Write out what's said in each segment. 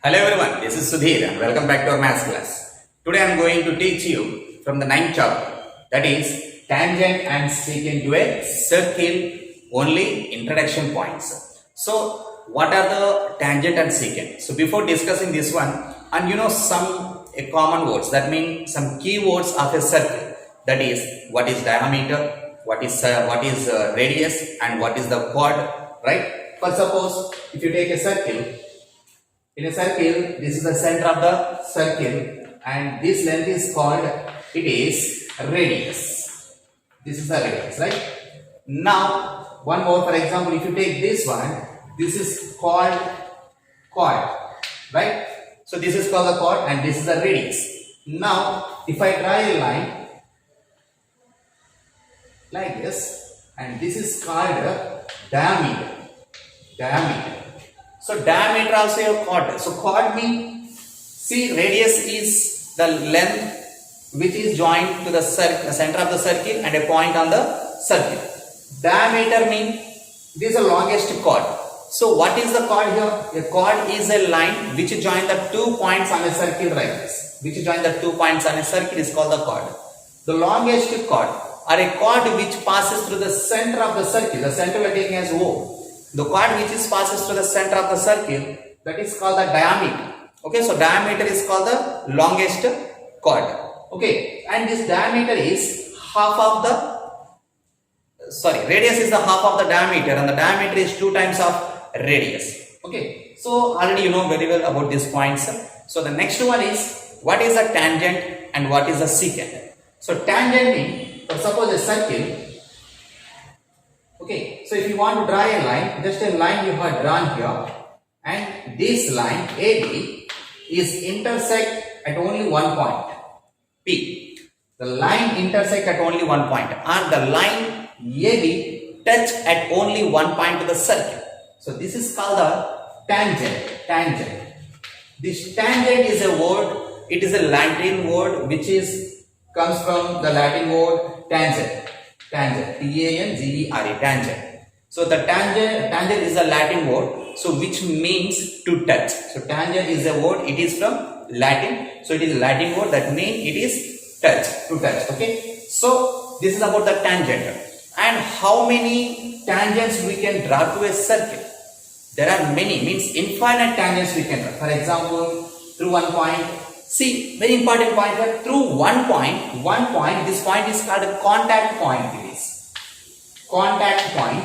Hello everyone, this is Sudhir and welcome back to our maths class. Today I am going to teach you from the ninth chapter, that is tangent and secant to a circle, only introduction points. So what are the tangent and secant? So before discussing this one, and some common words, that means some keywords of a circle, that is what is diameter, what is radius, and what is the chord, right? For suppose if you take a circle, in a circle, this is the center of the circle and this length is called, it is radius. This is the radius, right? Now, one more, for example, if you take this one, this is called chord, right? So this is called the chord and this is the radius. Now, if I draw a line like this, and this is called diameter. So diameter also a chord. So chord means, see, radius is the length which is joined to the center of the circle and a point on the circle. Diameter means it is the longest chord. So what is the chord here? A chord is a line which join the 2 points on a circle like this. Which join the 2 points on a circle is called the chord. The longest chord, or a chord which passes through the center of the circle. The center we are taking as O. The chord which passes through the center of the circle, that is called the diameter. Okay, so diameter is called the longest chord. Okay, and this diameter is half of the, radius is the half of the diameter and the diameter is 2 times of radius. Okay, so already you know very well about these points. So the next one is, what is a tangent and what is a secant? So tangent means, suppose a circle. Okay, so if you want to draw a line, just a line you have drawn here, and this line AB is intersect at only one point, P. The line intersect at only one point, and the line AB touch at only one point to the circle. So this is called the tangent. This tangent is a word, it is a Latin word which comes from the Latin word tangere, T-A-N-G-E-R-E, tangent. So the tangent is a Latin word, so which means to touch. So tangent is a word, it is from Latin, so it is a Latin word that means it is touch, to touch. Okay, so this is about the tangent. And how many tangents we can draw to a circle? There are many, means infinite tangents we can draw. For example, through one point. See, very important point here. Through one point, this point is called a contact point. It is contact point.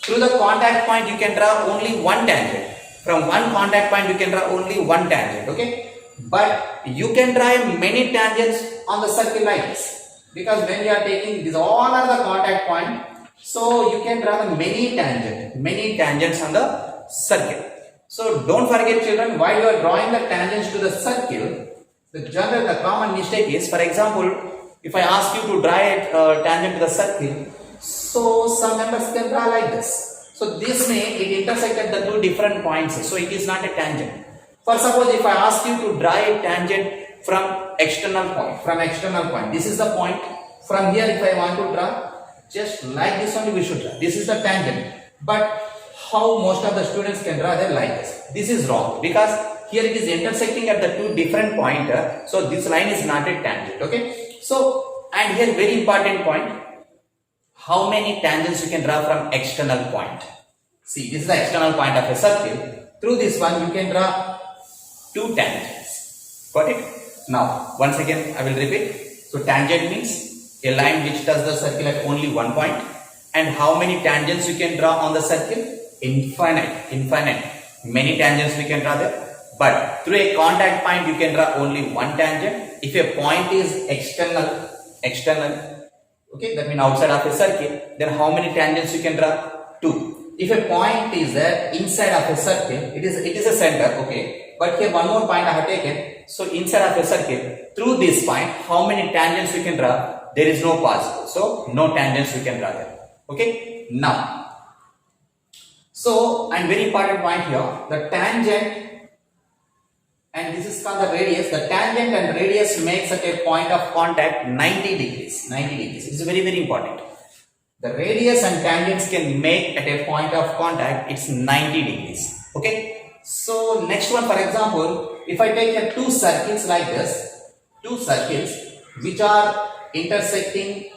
Through the contact point, you can draw only one tangent. From one contact point, you can draw only one tangent. Okay, but you can draw many tangents on the circle like this, because when you are taking these all are the contact point, so you can draw many tangents on the circle. So don't forget, children, while you are drawing the tangents to the circle, the common mistake is, for example, if I ask you to draw a tangent to the circle, so some members can draw like this. So this may it intersect at the 2 different points, so it is not a tangent. For suppose if I ask you to draw a tangent from external point, this is the point. From here, if I want to draw, just like this only we should draw. This is the tangent. But how most of the students can draw them like this? This is wrong, because here it is intersecting at the 2 different points, so this line is not a tangent. Okay, so and here very important point, how many tangents you can draw from external point? See, this is the external point of a circle. Through this one you can draw 2 tangents. Got it? Now once again I will repeat. So tangent means a line which touches the circle at only one point. And how many tangents you can draw on the circle? Infinite. Many tangents we can draw there. But through a contact point, you can draw only one tangent. If a point is external, okay, that means outside of a circle, then how many tangents you can draw? 2. If a point is inside of a circle, it is a center, okay. But here one more point I have taken. So inside of a circle, through this point, how many tangents we can draw? There is no possible. So no tangents we can draw there. Okay. Now, so and very important point here, the tangent. And this is called the radius. The tangent and radius makes at a point of contact 90 degrees. It is very, very important. The radius and tangents can make at a point of contact, it's 90 degrees. Okay. So next one, for example, if I take here two circles like this, two circles which are intersecting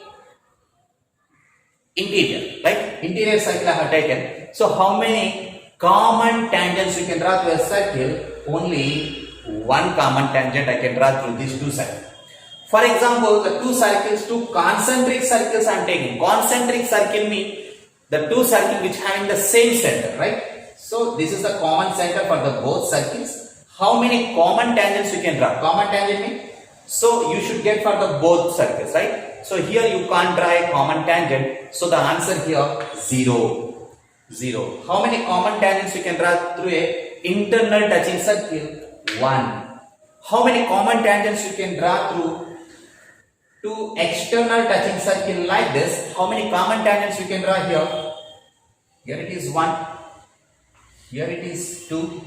interior, right? Interior circle I have taken. So how many common tangents you can draw to a circle? Only one common tangent I can draw through these two circles. For example, the two circles, two concentric circles I am taking. Concentric circle means the two circles which having the same center, right? So this is the common center for the both circles. How many common tangents you can draw? Common tangent means, so you should get for the both circles, right? So here you can't draw a common tangent. So the answer here 0. 0. How many common tangents you can draw through a internal touching circle? 1. How many common tangents you can draw through two external touching circle like this? How many common tangents you can draw here? Here it is 1. Here it is 2.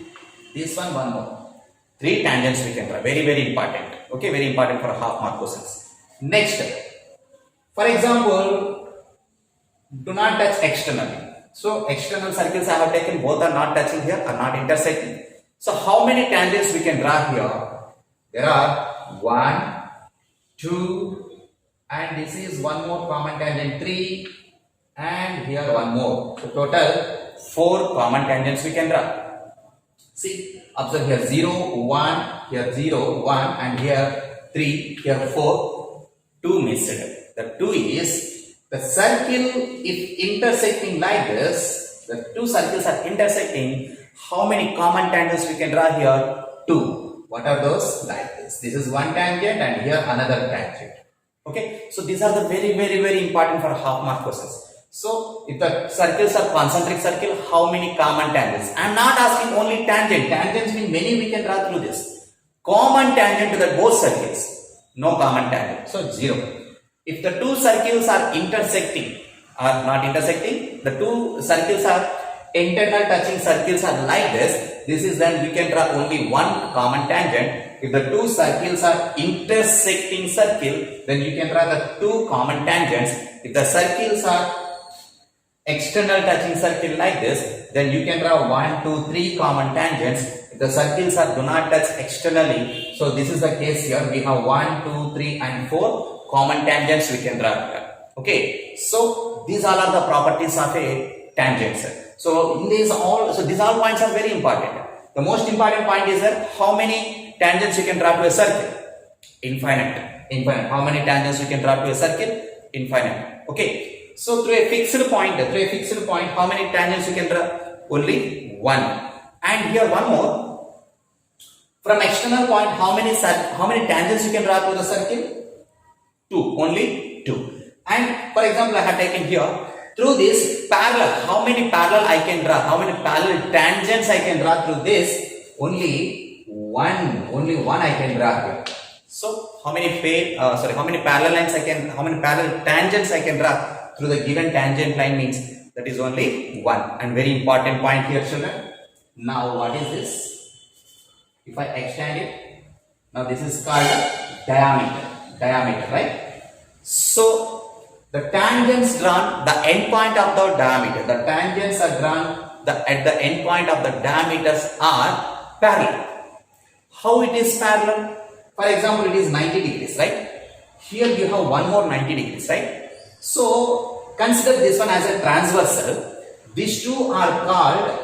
This one more. 3 tangents we can draw. Very, very important. Okay, very important for half mark questions. Next, for example, do not touch externally. So external circles I have taken, both are not touching here, are not intersecting. So how many tangents we can draw here? There are 1, 2, and this is one more common tangent 3, and here one more. So total 4 common tangents we can draw. See, observe here 0, 1, here 0, 1, and here 3, here 4, 2 missed. The 2 is the circle if intersecting like this, the two circles are intersecting. How many common tangents we can draw here? 2. What are those? Like this. This is one tangent and here another tangent. Okay, so these are the very, very, very important for half mark questions. So if the circles are concentric circle, how many common tangents? I am not asking only tangent. Tangents mean many we can draw through this. Common tangent to the both circles. No common tangent. So 0. If the two circles are intersecting or not intersecting, the two circles are internal touching circles are like this. This is then we can draw only one common tangent. If the two circles are intersecting circle, then you can draw the two common tangents. If the circles are external touching circle like this, then you can draw 1, 2, 3 common tangents. If the circles are do not touch externally, so this is the case here. We have 1, 2, 3, and 4 common tangents we can draw here. Okay, so these all are the properties of a tangent. So in these all, so these all points are very important. The most important point is that how many tangents you can draw to a circle? Infinite. Infinite. How many tangents you can draw to a circle? Infinite. Okay. So through a fixed point, how many tangents you can draw? Only 1. And here one more. From external point, how many tangents you can draw to the circle? 2. Only 2. And for example, I have taken here through this parallel. How many parallel I can draw? How many parallel tangents I can draw through this? Only 1. Only 1 I can draw here. So how many parallel lines I can? How many parallel tangents I can draw through the given tangent line means that is only 1. And very important point here, children. Now what is this? If I extend it, now this is called diameter. Diameter, right? So the tangents drawn, the end point of the diameter. The tangents are drawn at the end point of the diameters are parallel. How it is parallel? For example, it is 90 degrees, right? Here you have one more 90 degrees, right? So consider this one as a transversal. These two are called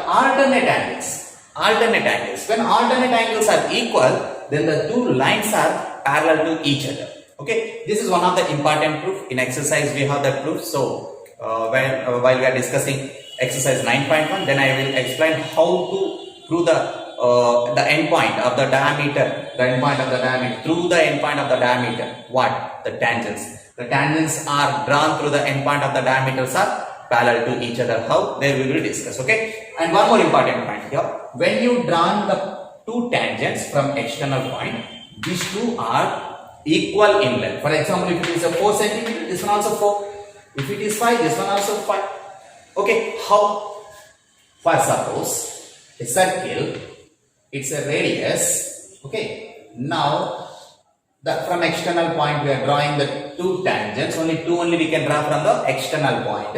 alternate angles. Alternate angles. When alternate angles are equal, then the two lines are parallel to each other. Okay, this is one of the important proof. In exercise we have that proof. So while we are discussing exercise 9.1, then I will explain how to prove the end point of the diameter. The end point of the diameter through the end point of the diameter. What? The tangents. The tangents are drawn through the end point of the diameters are parallel to each other. How? There we will discuss. Okay. And one more important point here. When you draw the two tangents from external point, these two are equal in length. For example, if it is a 4 centimeter, this one also 4. If it is 5, this one also 5. Okay. How? For suppose a circle, it's a radius. Okay. Now from external point we are drawing the two tangents. Only we can draw from the external point.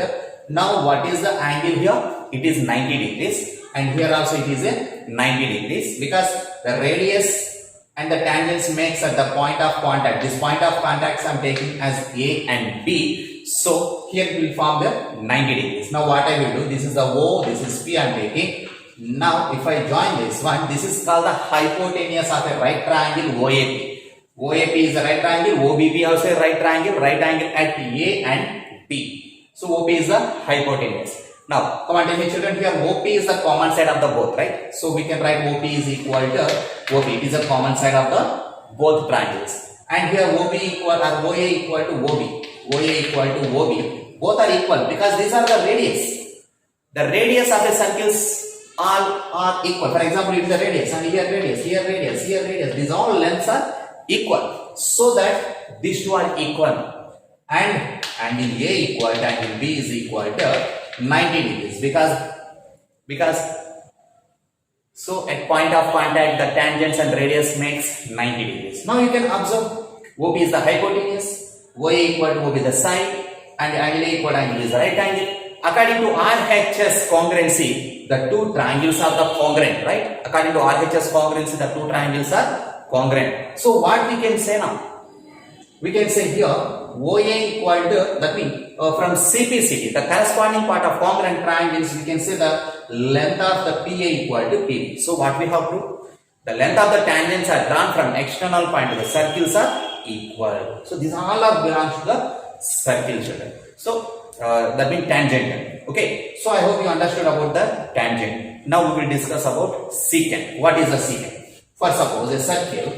Now what is the angle here? It is 90 degrees. and here also it is a 90 degrees, because the radius and the tangents makes at the point of contact. This point of contact I am taking as A and B. So here we will form the 90 degrees. Now what I will do, this is the O, this is P I am taking. Now if I join this one, this is called the hypotenuse of a right triangle OAP. OAP is a right triangle, OBP also a right triangle at A and B. So OP is the hypotenuse. Now come on, tell me children, here OP is the common side of the both, right? So we can write OP is equal to OP. It is a common side of the both triangles. And here OB equal or OA equal to OB. OA equal to OB. Both are equal because these are the radius. The radius of the circles all are equal. For example, it is the radius, and here radius, here radius, here radius. These all lengths are equal. So that these two are equal. And angle A equal to angle B is equal to 90 degrees, because so at point of contact the tangents and radius makes 90 degrees. Now you can observe OB is the hypotenuse, OA equal to OB the side, and angle A equal to angle is the right angle. According to RHS congruency, the two triangles are the congruent, right? According to RHS congruency, the two triangles are congruent. So what we can say now? We can say here OA equal to, that means from CPCT, the corresponding part of congruent triangles, we can say the length of the PA equal to PB. So what we have to? The length of the tangents are drawn from external point to the circles are equal. So these all are belongs to the circle, children. So that means tangent. Okay. So I hope you understood about the tangent. Now we will discuss about secant. What is the secant? For suppose a circle,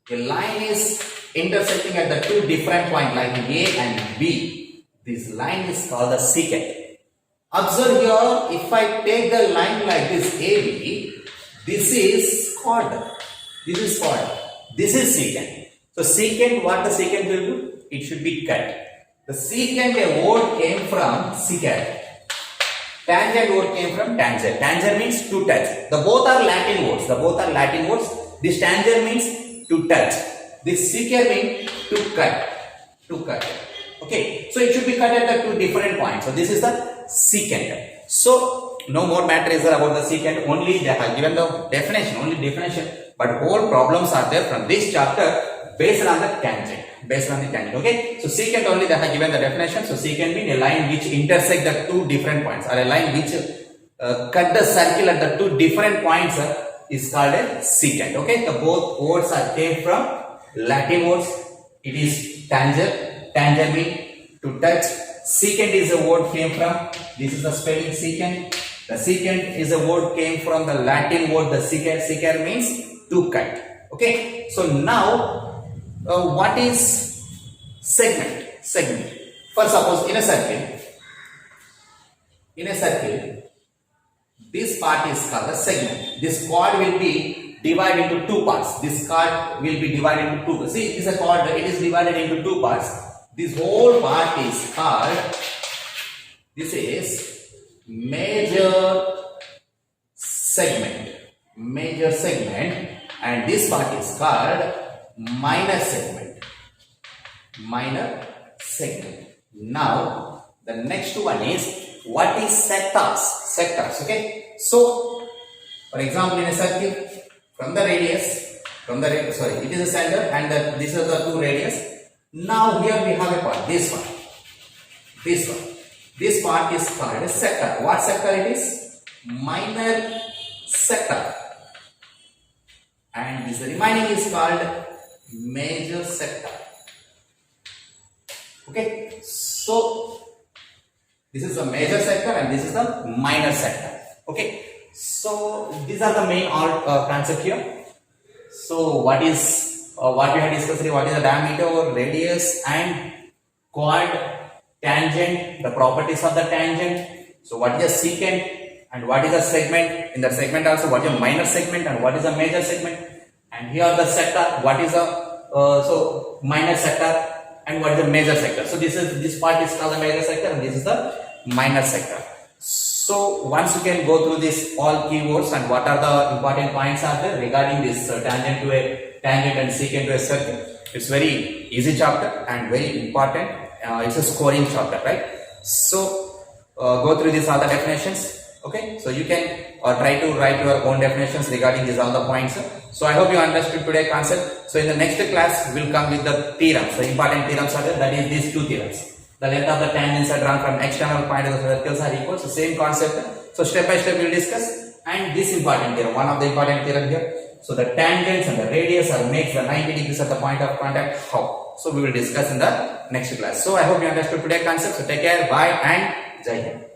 a line is intersecting at the two different points like A and B. This line is called the secant. Observe here, if I take the line like this AB, this is chord. This is chord. This is secant. So secant, what the secant will do? It should be cut. The secant, a word came from secant. Tangent word came from tangent. Tangent means to touch. The both are Latin words. This tangent means to touch. This secant means to cut. Okay. So it should be cut at the two different points. So this is the secant. So no more matter is there about the secant. Only they have given the definition. But whole problems are there from this chapter based on the tangent. Okay. So secant only they have given the definition. So secant means a line which intersect the two different points, or a line which cut the circle at the two different points is called a secant. Okay. The both words are came from Latin words. It is tangent means to touch. Secant is a word came from, this is the spelling secant. The secant is a word came from the Latin word the secant means to cut. Okay. So now what is segment? For suppose in a circle, this part is called the segment. This chord will be divided into two parts. This chord will be divided into two. See, it is a chord. It is divided into two parts. This whole part is called. This is major segment, and this part is called minor segment. Now the next one is what is sectors. Okay. So for example, in a circle, from the radius, it is a center, and these are the two radius. Now here we have a part, this one. This part is called a sector. What sector it is? Minor sector. And this remaining is called major sector. Okay. So this is the major sector and this is the minor sector. Okay. So these are the main concept here. So what we had discussed is what is the diameter, radius, and chord, tangent, the properties of the tangent. So what is the secant and what is the segment? In the segment also what is a minor segment and what is a major segment? And here the sector, what is a minor sector and what is the major sector? So this part is called the major sector and this is the minor sector. So once you can go through this all keywords and what are the important points are there regarding this tangent and secant to a circle. It's very easy chapter and very important. It's a scoring chapter, right? So go through these other definitions. Okay, so you can try to write your own definitions regarding these all the points. So I hope you understood today's concept. So in the next class, we'll come with the theorems. The important theorems are there, that is these two theorems. The length of the tangents are drawn from external point of the circles are equal. So same concept. So step by step we'll discuss. And this important theorem, one of the important theorem here. So the tangents and the radius are makes the 90 degrees at the point of contact. How? So we will discuss in the next class. So I hope you understood today's concept. So take care, bye and Jai Hind.